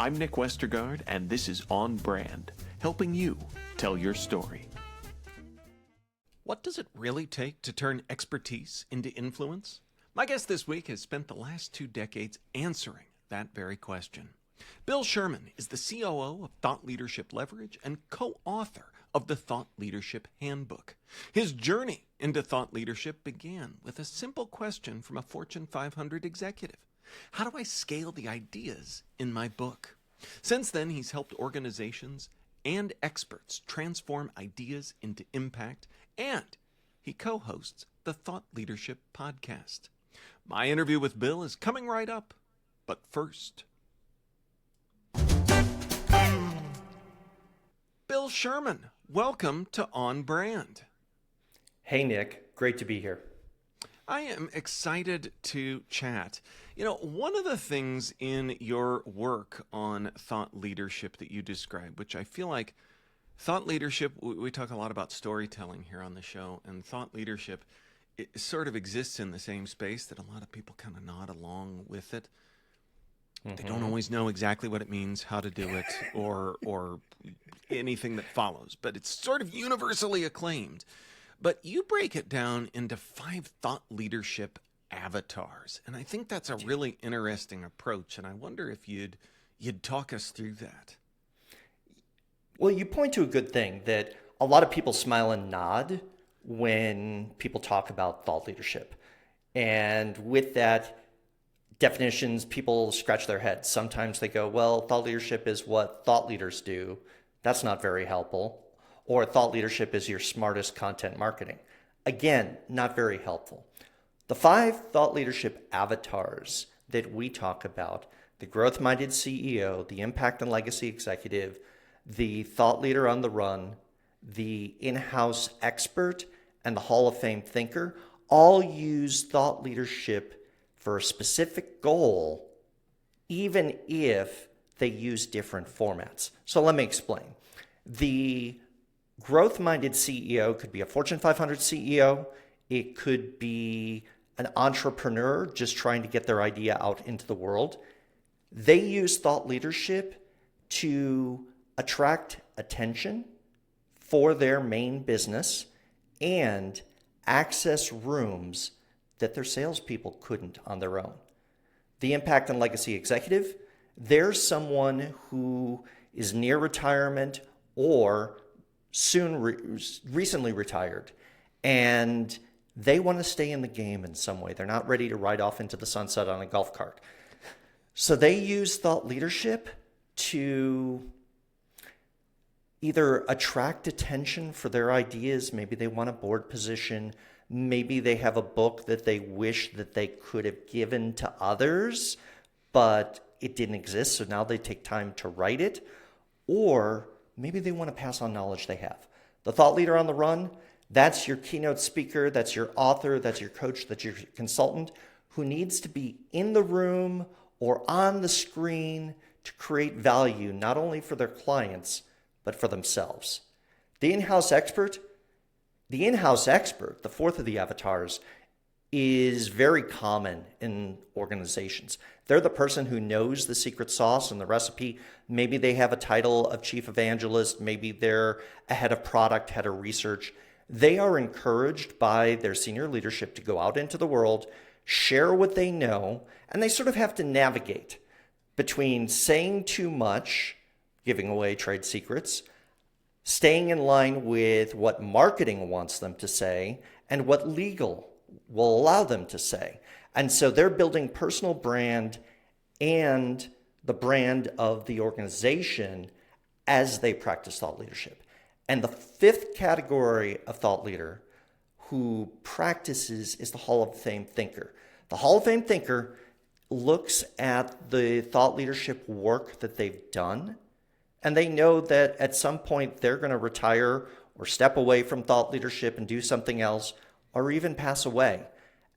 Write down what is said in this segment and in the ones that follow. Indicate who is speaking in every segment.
Speaker 1: I'm Nick Westergaard, and this is On Brand, helping you tell your story. What does it really take to turn expertise into influence? My guest this week has spent the last 2 decades answering that very question. Bill Sherman is the COO of Thought Leadership Leverage and co-author of the Thought Leadership Handbook. His journey into thought leadership began with a simple question from a Fortune 500 executive. How do I scale the ideas in my book? Since then, he's helped organizations and experts transform ideas into impact, and he co-hosts the Thought Leadership Podcast. My interview with Bill is coming right up, but first... Bill Sherman, welcome to On Brand.
Speaker 2: Hey, Nick. Great to be here.
Speaker 1: I am excited to chat. You know, one of the things in your work on thought leadership that you describe, which I feel like thought leadership, we talk a lot about storytelling here on the show, and thought leadership, it sort of exists in the same space that a lot of people kind of nod along with it. They don't always know exactly what it means, how to do it, or anything that follows, but it's sort of universally acclaimed. But you break it down into 5 thought leadership avatars, and I think that's a really interesting approach, and I wonder if you'd talk us through that.
Speaker 2: Well, you point to a good thing that a lot of people smile and nod when people talk about thought leadership. And with that definitions, people scratch their heads. Sometimes they go, well, thought leadership is what thought leaders do. That's not very helpful. Or thought leadership is your smartest content marketing. Again, not very helpful. The 5 thought leadership avatars that we talk about, the growth-minded CEO, the impact and legacy executive, the thought leader on the run, the in-house expert, and the Hall of Fame thinker, all use thought leadership for a specific goal, even if they use different formats. So let me explain. The growth-minded CEO could be a Fortune 500 CEO. It could be an entrepreneur just trying to get their idea out into the world. They use thought leadership to attract attention for their main business and access rooms that their salespeople couldn't on their own. The impact and legacy executive, there's someone who is near retirement or recently retired, and they want to stay in the game in some way. They're not ready to ride off into the sunset on a golf cart. So they use thought leadership to either attract attention for their ideas. Maybe they want a board position. Maybe they have a book that they wish that they could have given to others, but it didn't exist, so now they take time to write it. Or maybe they want to pass on knowledge they have. The thought leader on the run, that's your keynote speaker, that's your author, that's your coach, that's your consultant who needs to be in the room or on the screen to create value, not only for their clients, but for themselves. The in-house expert, the 4th of the avatars, is very common in organizations. They're the person who knows the secret sauce and the recipe. Maybe they have a title of chief evangelist. Maybe they're a head of product, head of research. They are encouraged by their senior leadership to go out into the world, share what they know, and they sort of have to navigate between saying too much, giving away trade secrets, staying in line with what marketing wants them to say, and what legal will allow them to say. And so they're building personal brand and the brand of the organization as they practice thought leadership. And the 5th category of thought leader who practices is the Hall of Fame thinker. The Hall of Fame thinker looks at the thought leadership work that they've done, and they know that at some point they're going to retire or step away from thought leadership and do something else, or even pass away.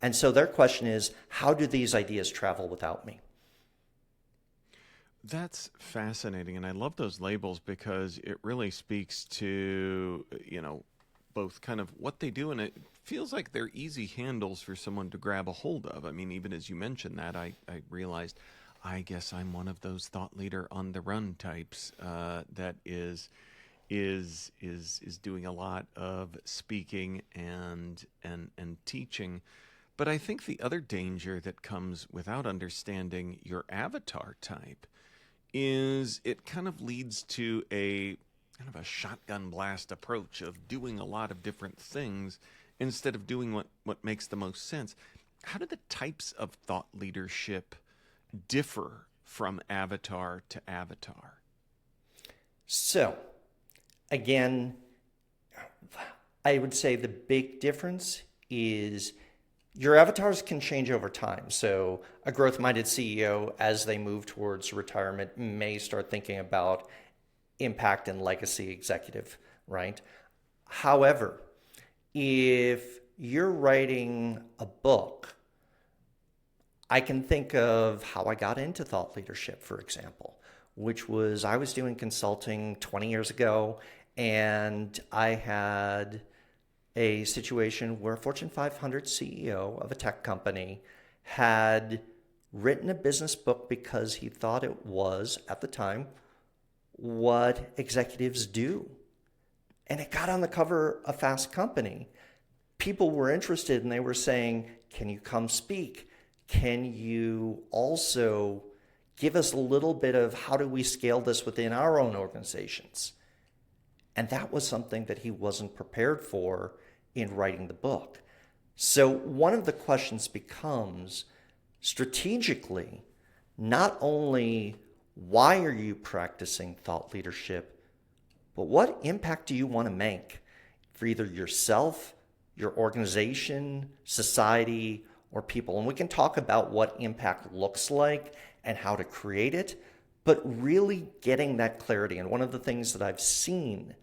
Speaker 2: And so their question is, how do these ideas travel without me?
Speaker 1: That's fascinating, and I love those labels because it really speaks to, both kind of what they do, and it feels like they're easy handles for someone to grab a hold of. I mean, even as you mentioned that, I realized I guess I'm one of those thought leader on the run types that is doing a lot of speaking and teaching. But I think the other danger that comes without understanding your avatar type is it kind of leads to a kind of a shotgun blast approach of doing a lot of different things instead of doing what makes the most sense. How do the types of thought leadership differ from avatar to avatar?
Speaker 2: So, again, I would say the big difference is your avatars can change over time. So a growth-minded CEO, as they move towards retirement, may start thinking about impact and legacy executive, right? However, if you're writing a book, I can think of how I got into thought leadership, for example, which was I was doing consulting 20 years ago, and I had a situation where a Fortune 500 CEO of a tech company had written a business book because he thought it was, at the time, what executives do. And it got on the cover of Fast Company. People were interested and they were saying, can you come speak? Can you also give us a little bit of how do we scale this within our own organizations? And that was something that he wasn't prepared for in writing the book. So one of the questions becomes, strategically, not only why are you practicing thought leadership, but what impact do you want to make for either yourself, your organization, society, or people? And we can talk about what impact looks like and how to create it, but really getting that clarity. And one of the things that I've seen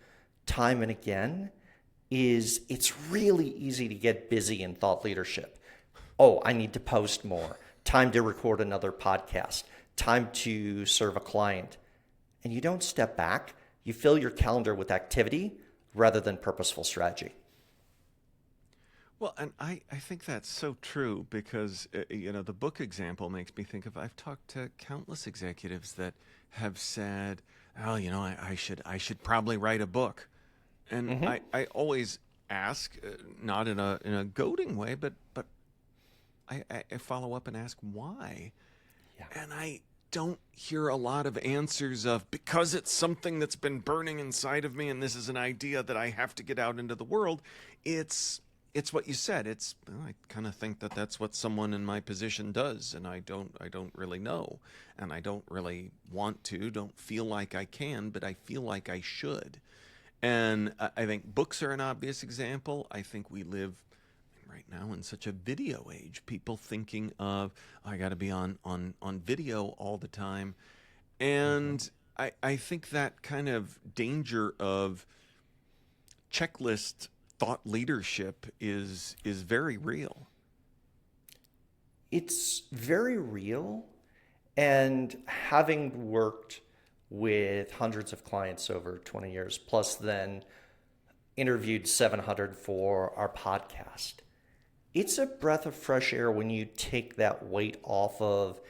Speaker 2: time and again is it's really easy to get busy in thought leadership. Oh, I need to post more. Time to record another podcast. Time to serve a client. And you don't step back. You fill your calendar with activity rather than purposeful strategy.
Speaker 1: Well, and I think that's so true because, the book example makes me think of, I've talked to countless executives that have said, oh, I should probably write a book. And I always ask, not in a goading way, but I follow up and ask why.
Speaker 2: Yeah.
Speaker 1: And I don't hear a lot of answers of, because it's something that's been burning inside of me and this is an idea that I have to get out into the world. It's what you said. I kind of think that that's what someone in my position does, and I don't really know, and I don't really want to, don't feel like I can, but I feel like I should. And I think books are an obvious example. I think we live right now in such a video age, people thinking of, I got to be on video all the time. And I think that kind of danger of checklist thought leadership is very real.
Speaker 2: It's very real. And having worked with hundreds of clients over 20 years, plus then interviewed 700 for our podcast, it's a breath of fresh air when you take that weight off of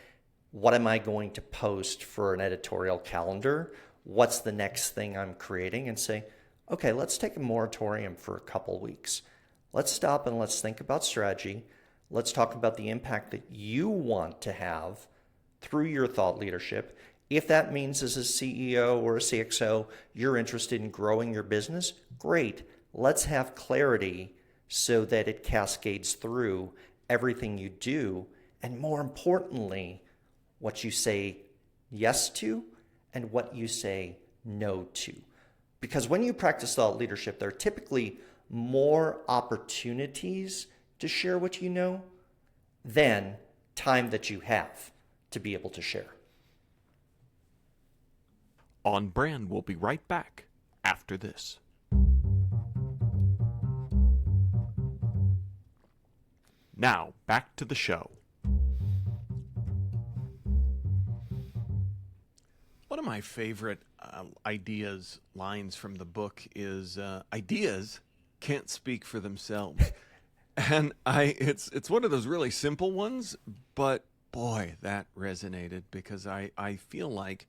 Speaker 2: what am I going to post for an editorial calendar? What's the next thing I'm creating? And say, okay, let's take a moratorium for a couple weeks. Let's stop and let's think about strategy. Let's talk about the impact that you want to have through your thought leadership. If that means as a CEO or a CXO, you're interested in growing your business, great. Let's have clarity so that it cascades through everything you do. And more importantly, what you say yes to and what you say no to. Because when you practice thought leadership, there are typically more opportunities to share what you know than time that you have to be able to share.
Speaker 1: On Brand will be right back after this. Now, back to the show. One of my favorite lines from the book is, ideas can't speak for themselves. And it's one of those really simple ones, but boy, that resonated, because I feel like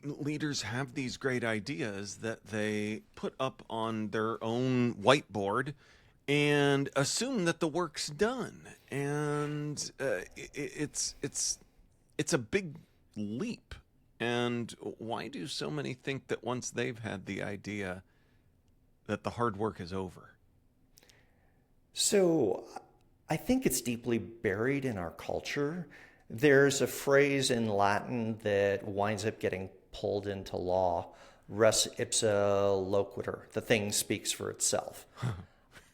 Speaker 1: leaders have these great ideas that they put up on their own whiteboard and assume that the work's done. And it's a big leap. And why do so many think that once they've had the idea that the hard work is over?
Speaker 2: So I think it's deeply buried in our culture. There's a phrase in Latin that winds up getting pulled into law, res ipsa loquitur, the thing speaks for itself.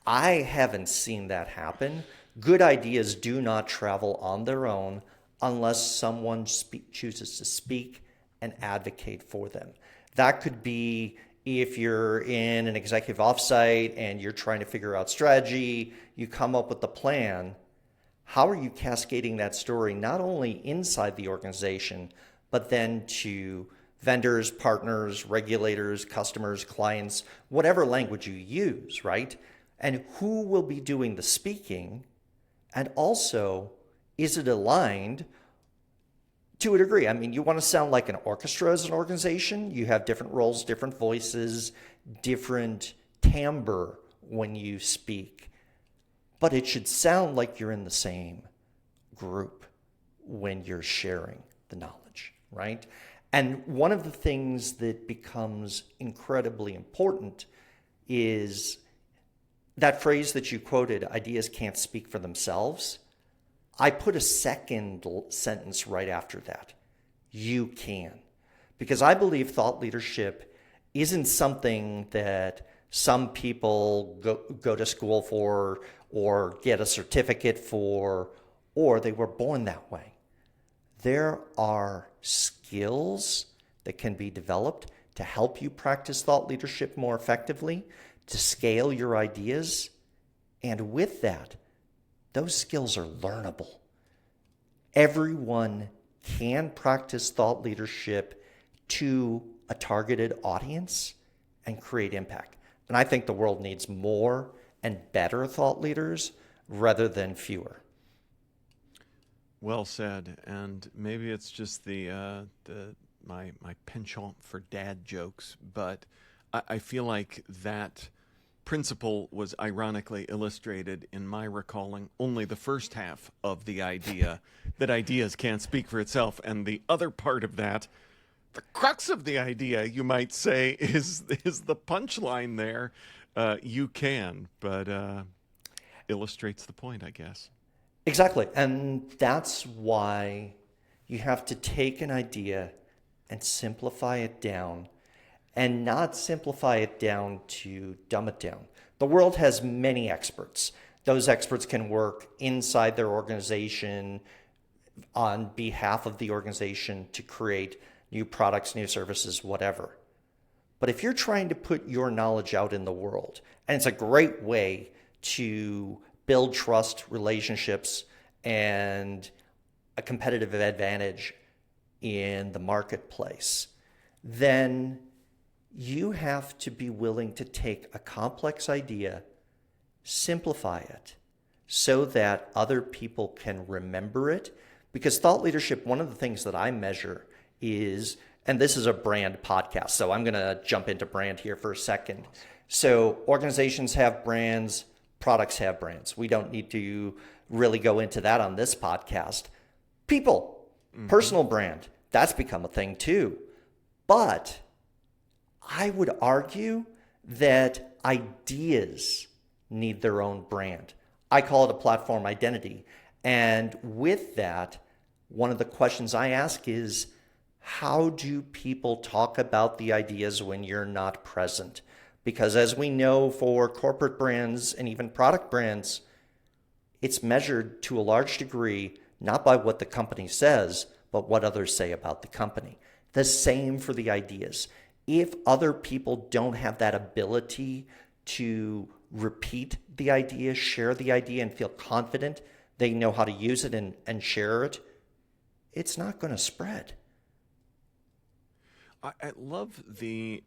Speaker 2: I haven't seen that happen. Good ideas do not travel on their own unless someone chooses to speak and advocate for them. That could be if you're in an executive offsite and you're trying to figure out strategy, you come up with a plan. How are you cascading that story not only inside the organization, but then to vendors, partners, regulators, customers, clients, whatever language you use, right? And who will be doing the speaking? And also, is it aligned to a degree? I mean, you want to sound like an orchestra as an organization. You have different roles, different voices, different timbre when you speak. But it should sound like you're in the same group when you're sharing the knowledge, right? And one of the things that becomes incredibly important is that phrase that you quoted, ideas can't speak for themselves. I put a second sentence right after that. You can. Because I believe thought leadership isn't something that some people go to school for or get a certificate for, or they were born that way. There are skills that can be developed to help you practice thought leadership more effectively, to scale your ideas. And with that, those skills are learnable. Everyone can practice thought leadership to a targeted audience and create impact. And I think the world needs more and better thought leaders rather than fewer.
Speaker 1: Well said. And maybe it's just my penchant for dad jokes, but I feel like that principle was ironically illustrated in my recalling only the first half of the idea, that ideas can't speak for itself, and the other part of that, the crux of the idea, you might say, is the punchline there. You can, but illustrates the point, I guess.
Speaker 2: Exactly. And that's why you have to take an idea and simplify it down, and not simplify it down to dumb it down. The world has many experts. Those experts can work inside their organization on behalf of the organization to create new products, new services, whatever. But if you're trying to put your knowledge out in the world, and it's a great way to build trust, relationships, and a competitive advantage in the marketplace, then you have to be willing to take a complex idea, simplify it so that other people can remember it. Because thought leadership, one of the things that I measure is, and this is a brand podcast, so I'm going to jump into brand here for a second. So organizations have brands, products have brands. We don't need to really go into that on this podcast. People, personal brand, that's become a thing too. But I would argue that ideas need their own brand. I call it a platform identity. And with that, one of the questions I ask is, how do people talk about the ideas when you're not present? Because as we know, for corporate brands and even product brands, it's measured to a large degree not by what the company says, but what others say about the company. The same for the ideas. If other people don't have that ability to repeat the idea, share the idea, and feel confident they know how to use it and share it, it's not going to spread.
Speaker 1: I love the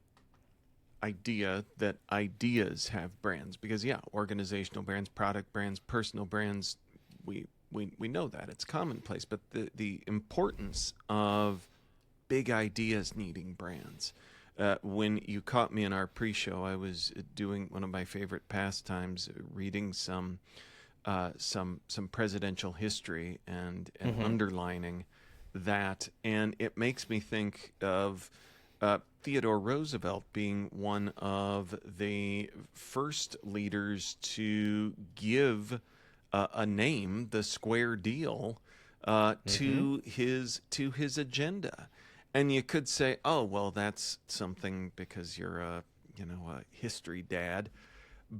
Speaker 1: idea that ideas have brands, because organizational brands, product brands, personal brands, we we know that. It's commonplace. But the importance of big ideas needing brands. When you caught me in our pre-show, I was doing one of my favorite pastimes, reading some presidential history and underlining that, and it makes me think of Theodore Roosevelt being one of the first leaders to give a name, the square deal, to his agenda. And you could say, oh, well, that's something because you're a history dad.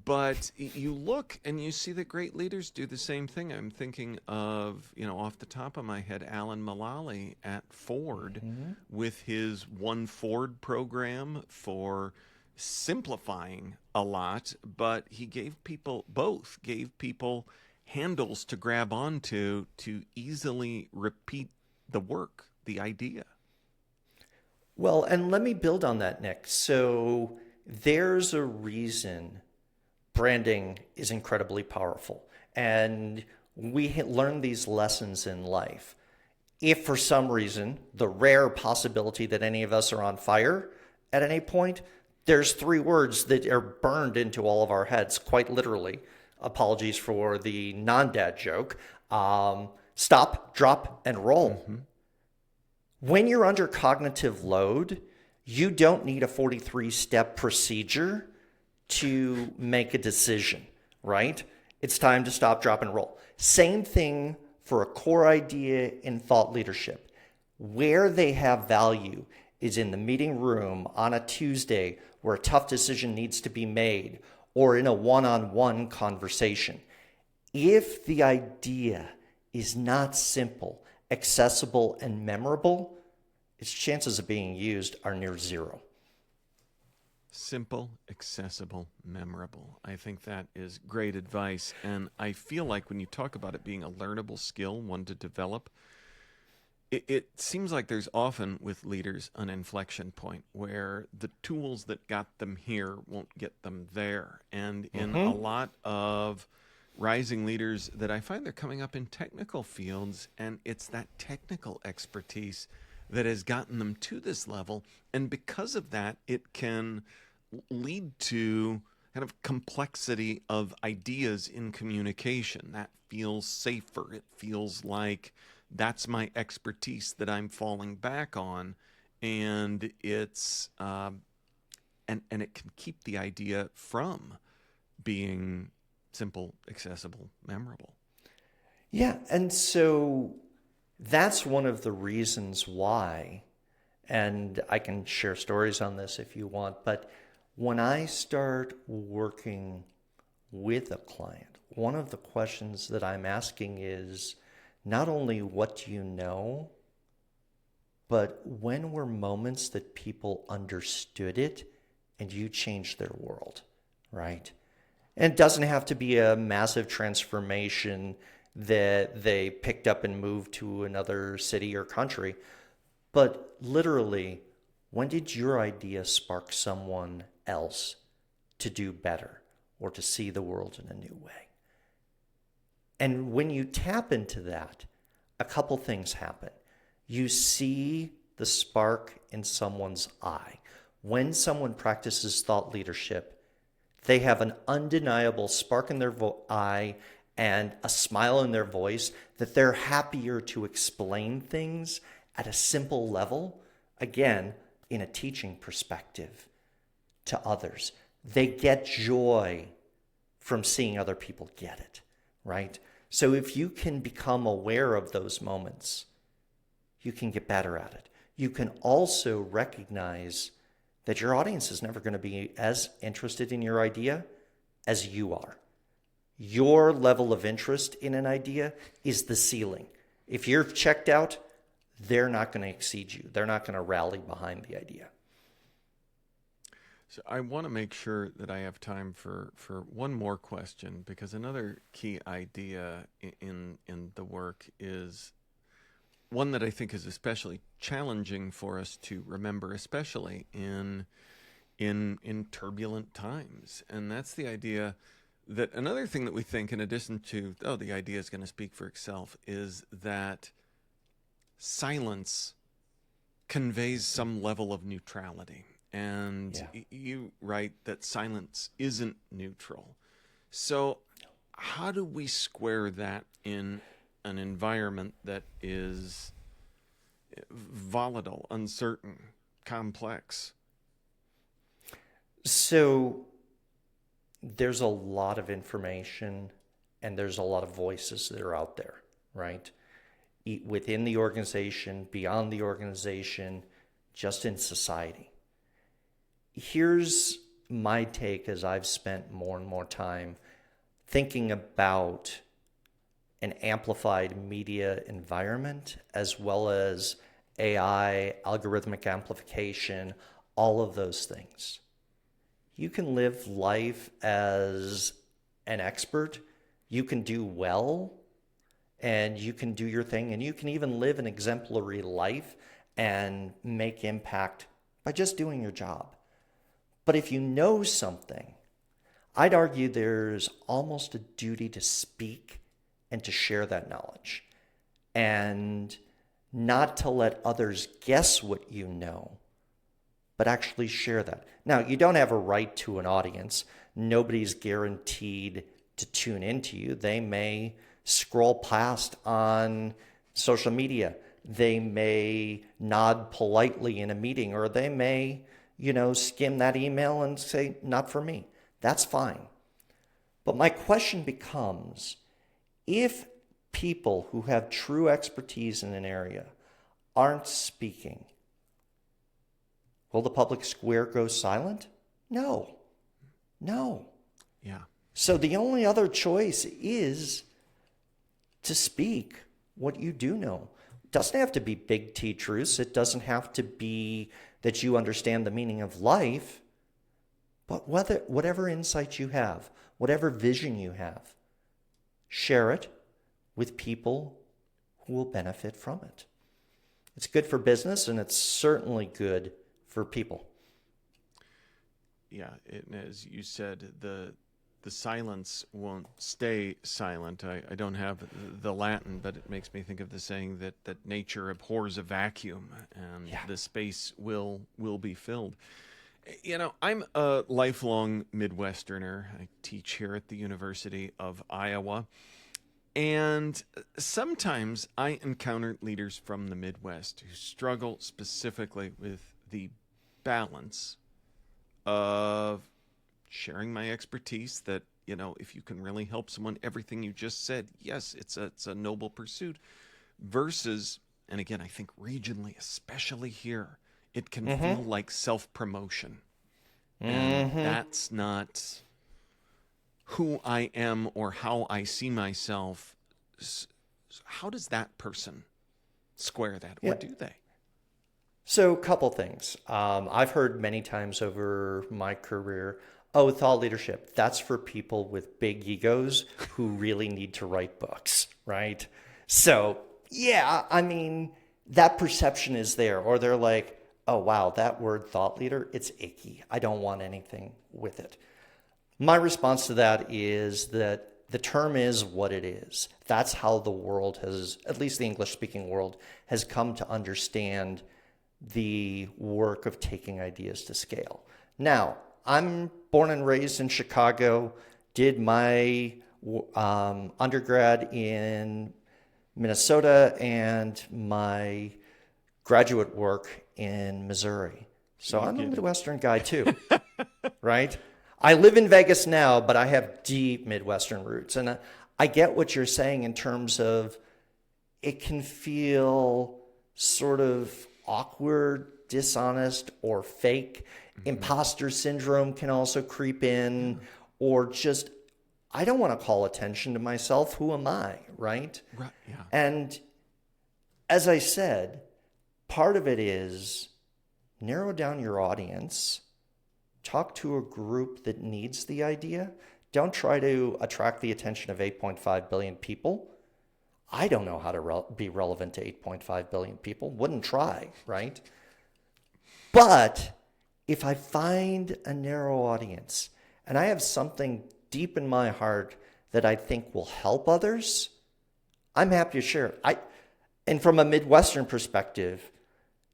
Speaker 1: But you look and you see that great leaders do the same thing. I'm thinking of, off the top of my head, Alan Mulally at Ford with his One Ford program for simplifying a lot, but he gave people handles to grab onto to easily repeat the work, the idea.
Speaker 2: Well, and let me build on that, Nick. So there's a reason branding is incredibly powerful. And we learn these lessons in life. If for some reason, the rare possibility that any of us are on fire at any point, there's 3 words that are burned into all of our heads, quite literally. Apologies for the non-dad joke. Stop, drop, and roll. When you're under cognitive load, you don't need a 43-step procedure to make a decision, right? It's time to stop, drop, and roll. Same thing for a core idea in thought leadership. Where they have value is in the meeting room on a Tuesday where a tough decision needs to be made, or in a one-on-one conversation. If the idea is not simple, accessible, and memorable, its chances of being used are near zero.
Speaker 1: Simple, accessible, memorable. I think that is great advice. And I feel like when you talk about it being a learnable skill, one to develop, it seems like there's often with leaders an inflection point where the tools that got them here won't get them there. And in a lot of rising leaders that I find, they're coming up in technical fields, and it's that technical expertise that has gotten them to this level. And because of that, it can lead to kind of complexity of ideas in communication. That feels safer. It feels like that's my expertise that I'm falling back on. And it's and it can keep the idea from being simple, accessible, memorable.
Speaker 2: Yeah, and so that's one of the reasons why, and I can share stories on this if you want, but when I start working with a client, one of the questions that I'm asking is not only what do you know, but when were moments that people understood it and you changed their world, right? And it doesn't have to be a massive transformation that they picked up and moved to another city or country. But literally, when did your idea spark someone else to do better or to see the world in a new way? And when you tap into that, a couple things happen. You see the spark in someone's eye. When someone practices thought leadership, they have an undeniable spark in their eye and a smile in their voice that they're happier to explain things at a simple level, again, in a teaching perspective to others. They get joy from seeing other people get it, right? So if you can become aware of those moments, you can get better at it. You can also recognize that your audience is never going to be as interested in your idea as you are. Your level of interest in an idea is the ceiling. If you're checked out, they're not going to exceed you. They're not going to rally behind the idea.
Speaker 1: So I want to make sure that I have time for one more question, because another key idea in the work is one that I think is especially challenging for us to remember, especially in turbulent times, and that's the idea that another thing that we think, in addition to, oh, the idea is going to speak for itself, is that silence conveys some level of neutrality. And you write that silence isn't neutral. So how do we square that in an environment that is volatile, uncertain, complex?
Speaker 2: So there's a lot of information and there's a lot of voices that are out there, right? Within the organization, beyond the organization, just in society. Here's my take as I've spent more and more time thinking about an amplified media environment, as well as AI, algorithmic amplification, all of those things. You can live life as an expert, you can do well, and you can do your thing, and you can even live an exemplary life and make impact by just doing your job. But if you know something, I'd argue there's almost a duty to speak and to share that knowledge, and not to let others guess what you know, but actually share that. Now, you don't have a right to an audience. Nobody's guaranteed to tune into you. They may scroll past on social media. They may nod politely in a meeting, or they may, skim that email and say, not for me. That's fine. But my question becomes, if people who have true expertise in an area aren't speaking, will the public square go silent? No.
Speaker 1: Yeah.
Speaker 2: So the only other choice is to speak what you do know. It doesn't have to be big T truths. It doesn't have to be that you understand the meaning of life. But whatever insight you have, whatever vision you have, share it with people who will benefit from it. It's good for business, and it's certainly good for people.
Speaker 1: Yeah, as you said, the silence won't stay silent. I don't have the Latin, but it makes me think of the saying that nature abhors a vacuum, and the space will be filled. I'm a lifelong Midwesterner. I teach here at the University of Iowa. And sometimes I encounter leaders from the Midwest who struggle specifically with the balance of sharing my expertise that, if you can really help someone, everything you just said, yes, it's a noble pursuit, versus, and again, I think regionally, especially here, it can feel like self-promotion. And that's not who I am or how I see myself. How does that person square that, or do they?
Speaker 2: So a couple things. I've heard many times over my career, thought leadership, that's for people with big egos who really need to write books, right? So, that perception is there. Or they're like, oh, wow, that word thought leader, it's icky. I don't want anything with it. My response to that is that the term is what it is. That's how the world has, at least the English-speaking world, has come to understand the work of taking ideas to scale. Now, I'm born and raised in Chicago, did my undergrad in Minnesota and my graduate work in Missouri. So I'm a Midwestern guy too, right? I live in Vegas now, but I have deep Midwestern roots. And I get what you're saying in terms of it can feel sort of awkward, dishonest, or fake. Imposter syndrome can also creep in, or just, I don't want to call attention to myself. Who am I, right?
Speaker 1: Right. Yeah.
Speaker 2: And as I said, part of it is narrow down your audience, talk to a group that needs the idea. Don't try to attract the attention of 8.5 billion people. I don't know how to be relevant to 8.5 billion people. Wouldn't try, right? But if I find a narrow audience and I have something deep in my heart that I think will help others, I'm happy to share it. And from a Midwestern perspective,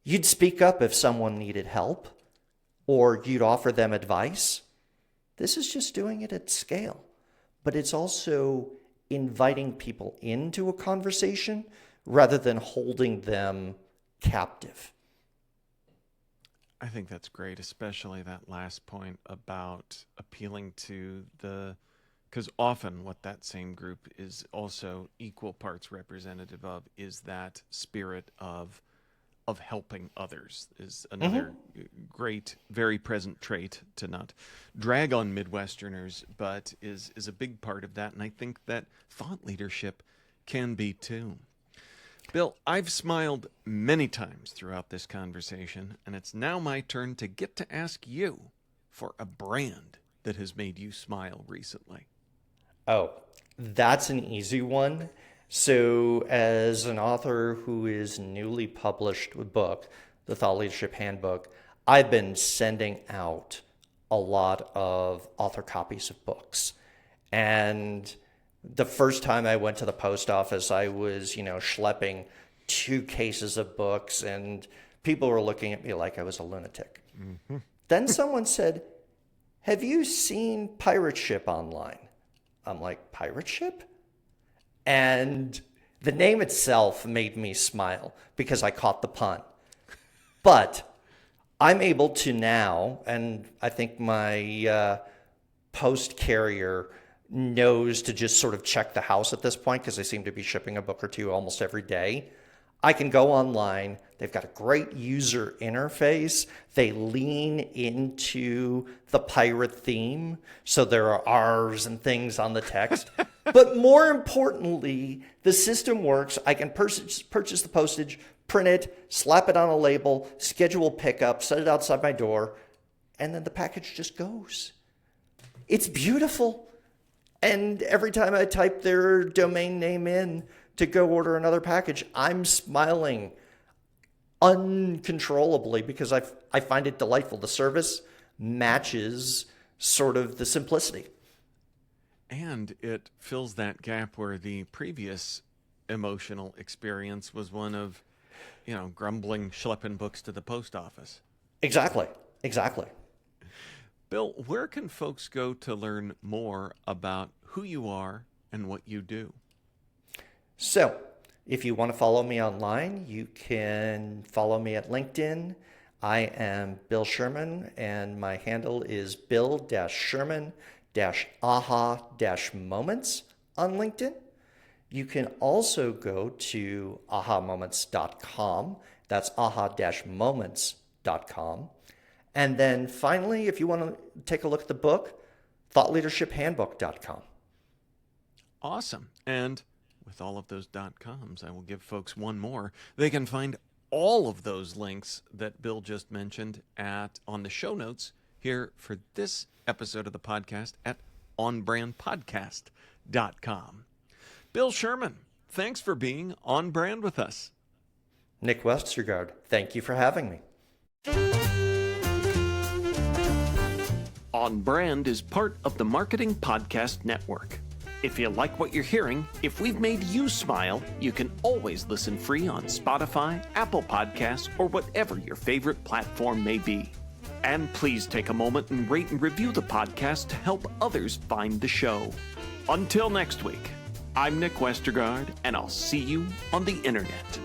Speaker 2: you'd speak up if someone needed help or you'd offer them advice. This is just doing it at scale, but it's also inviting people into a conversation rather than holding them captive.
Speaker 1: I think that's great, especially that last point about appealing to because often what that same group is also equal parts representative of is that spirit of helping others is another great, very present trait to not drag on Midwesterners, but is a big part of that. And I think that thought leadership can be too. Bill, I've smiled many times throughout this conversation, and it's now my turn to get to ask you for a brand that has made you smile recently.
Speaker 2: Oh, that's an easy one. So as an author who is newly published a book, the Thought Leadership Handbook, I've been sending out a lot of author copies of books. And the first time I went to the post office, I was, schlepping 2 cases of books, and people were looking at me like I was a lunatic. Mm-hmm. Then someone said, "Have you seen Pirate Ship online?" I'm like, "Pirate Ship?" And the name itself made me smile because I caught the pun. But I'm able to now, and I think my post carrier knows to just sort of check the house at this point because they seem to be shipping a book or 2 almost every day. I can go online. They've got a great user interface. They lean into the pirate theme, so there are R's and things on the text. But more importantly, the system works. I can purchase the postage, print it, slap it on a label, schedule pickup, set it outside my door, and then the package just goes. It's beautiful. And every time I type their domain name in to go order another package, I'm smiling uncontrollably because I find it delightful. The service matches sort of the simplicity.
Speaker 1: And it fills that gap where the previous emotional experience was one of, grumbling, schlepping books to the post office.
Speaker 2: Exactly.
Speaker 1: Bill, where can folks go to learn more about who you are and what you do?
Speaker 2: So, if you want to follow me online, you can follow me at LinkedIn. I am Bill Sherman, and my handle is Bill-Sherman-aha-moments on LinkedIn. You can also go to ahamoments.com. That's aha-moments.com. And then finally, if you want to take a look at the book, thoughtleadershiphandbook.com.
Speaker 1: Awesome. And with all of those .coms, I will give folks one more. They can find all of those links that Bill just mentioned on the show notes here for this episode of the podcast at onbrandpodcast.com. Bill Sherman, thanks for being on brand with us.
Speaker 2: Nick Westergaard, thank you for having me.
Speaker 1: On Brand is part of the Marketing Podcast Network. If you like what you're hearing, if we've made you smile, you can always listen free on Spotify, Apple Podcasts, or whatever your favorite platform may be. And please take a moment and rate and review the podcast to help others find the show. Until next week, I'm Nick Westergaard, and I'll see you on the internet.